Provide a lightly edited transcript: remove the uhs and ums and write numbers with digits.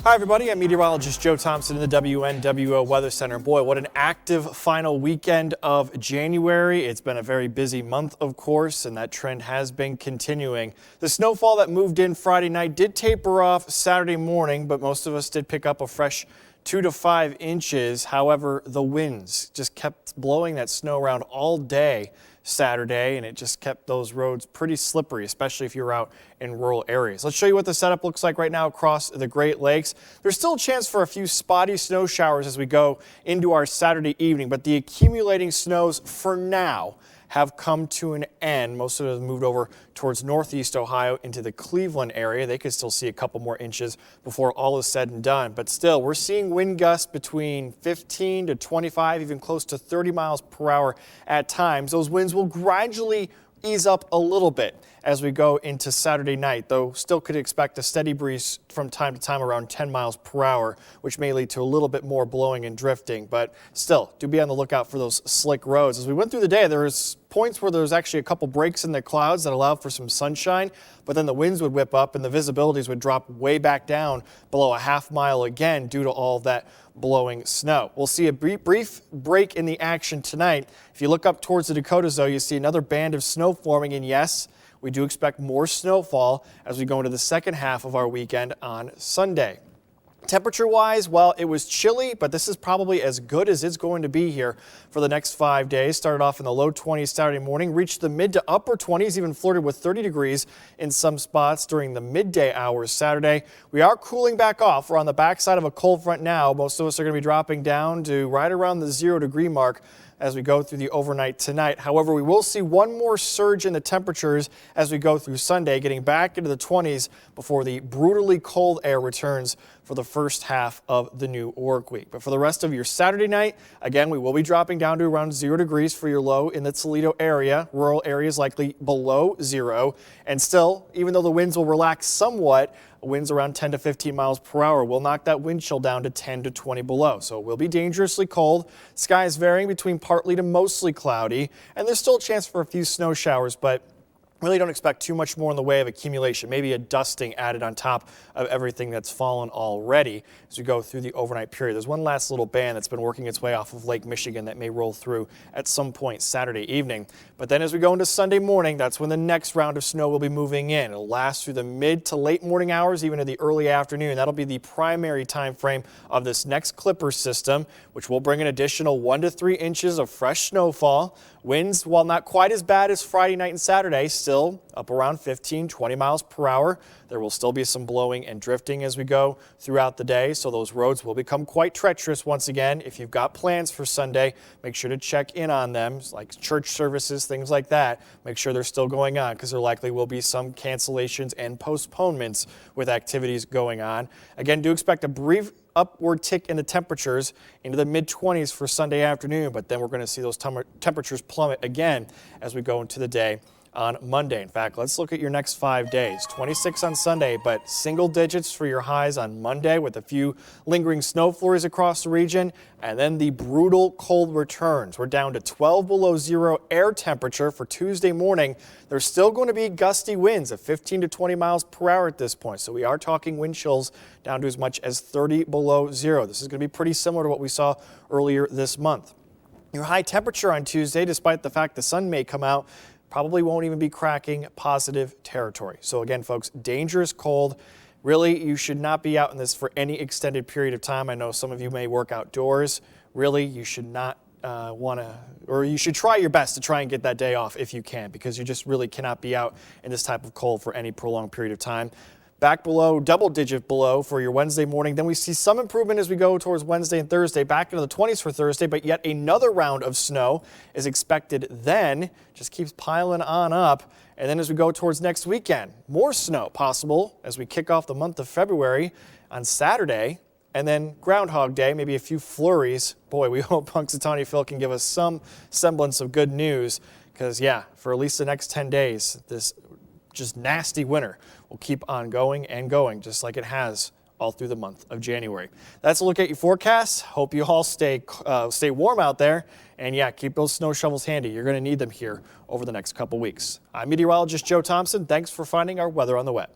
Hi everybody, I'm meteorologist Joe Thompson in the WNWO Weather Center. Boy, what an active final weekend of January. It's been a very busy month, of course, and that trend has been continuing. The snowfall that moved in Friday night did taper off Saturday morning, but most of us did pick up a fresh 2 to 5 inches. However, the winds just kept blowing that snow around all day Saturday, and it just kept those roads pretty slippery, especially if you're out in rural areas. Let's show you what the setup looks like right now across the Great Lakes. There's still a chance for a few spotty snow showers as we go into our Saturday evening, but the accumulating snows for now have come to an end. Most of it has moved over towards northeast Ohio into the Cleveland area. They could still see a couple more inches before all is said and done. But still, we're seeing wind gusts between 15 to 25, even close to 30 miles per hour at times. Those winds will gradually ease up a little bit as we go into Saturday night, though still could expect a steady breeze from time to time around 10 miles per hour, which may lead to a little bit more blowing and drifting. But still, do be on the lookout for those slick roads. As we went through the day, there was points where there was actually a couple breaks in the clouds that allowed for some sunshine, but then the winds would whip up and the visibilities would drop way back down below a half mile again due to all of that blowing snow. We'll see a brief break in the action tonight. If you look up towards the Dakotas, though, you see another band of snow forming, and yes, we do expect more snowfall as we go into the second half of our weekend on Sunday. Temperature-wise, well, it was chilly, but this is probably as good as it's going to be here for the next 5 days. Started off in the low 20s Saturday morning, reached the mid to upper 20s, even flirted with 30 degrees in some spots during the midday hours Saturday. We are cooling back off. We're on the backside of a cold front now. Most of us are going to be dropping down to right around the 0-degree mark as we go through the overnight tonight. However, we will see one more surge in the temperatures as we go through Sunday, getting back into the 20s before the brutally cold air returns for the first half of the new work week. But for the rest of your Saturday night, again, we will be dropping down to around 0 degrees for your low in the Toledo area. Rural areas likely below 0. And still, even though the winds will relax somewhat, winds around 10 to 15 miles per hour will knock that wind chill down to 10 to 20 below. So it will be dangerously cold. Skies varying between partly to mostly cloudy, and there's still a chance for a few snow showers, but really don't expect too much more in the way of accumulation, maybe a dusting added on top of everything that's fallen already as we go through the overnight period. There's one last little band that's been working its way off of Lake Michigan that may roll through at some point Saturday evening. But then as we go into Sunday morning, that's when the next round of snow will be moving in. It'll last through the mid to late morning hours, even in the early afternoon. That'll be the primary time frame of this next Clipper system, which will bring an additional 1 to 3 inches of fresh snowfall. Winds, while not quite as bad as Friday night and Saturday, still up around 15, 20 miles per hour. There will still be some blowing and drifting as we go throughout the day, so those roads will become quite treacherous once again. If you've got plans for Sunday, make sure to check in on them, like church services, things like that. Make sure they're still going on because there likely will be some cancellations and postponements with activities going on. Again, do expect a brief upward tick in the temperatures into the mid-20s for Sunday afternoon, but then we're going to see those temperatures plummet again as we go into the day on Monday. In fact, let's look at your next 5 days. 26 on Sunday, but single digits for your highs on Monday with a few lingering snow flurries across the region, and then the brutal cold returns. We're down to 12 below 0 air temperature for Tuesday morning. There's still going to be gusty winds of 15 to 20 miles per hour at this point, so we are talking wind chills down to as much as 30 below 0. This is going to be pretty similar to what we saw earlier this month. Your high temperature on Tuesday, despite the fact the sun may come out, probably won't even be cracking positive territory. So again, folks, dangerous cold. Really, you should not be out in this for any extended period of time. I know some of you may work outdoors. Really, you should not you should try your best to try and get that day off if you can, because you just really cannot be out in this type of cold for any prolonged period of time. Back below, double-digit below for your Wednesday morning. Then we see some improvement as we go towards Wednesday and Thursday, back into the 20s for Thursday, but yet another round of snow is expected then. Just keeps piling on up. And then as we go towards next weekend, more snow possible as we kick off the month of February on Saturday. And then Groundhog Day, maybe a few flurries. Boy, we hope Punxsutawney Phil can give us some semblance of good news because, yeah, for at least the next 10 days, this just nasty winter will keep on going and going, just like it has all through the month of January. That's a look at your forecast. Hope you all stay warm out there. And yeah, keep those snow shovels handy. You're going to need them here over the next couple weeks. I'm meteorologist Joe Thompson. Thanks for finding our weather on the web.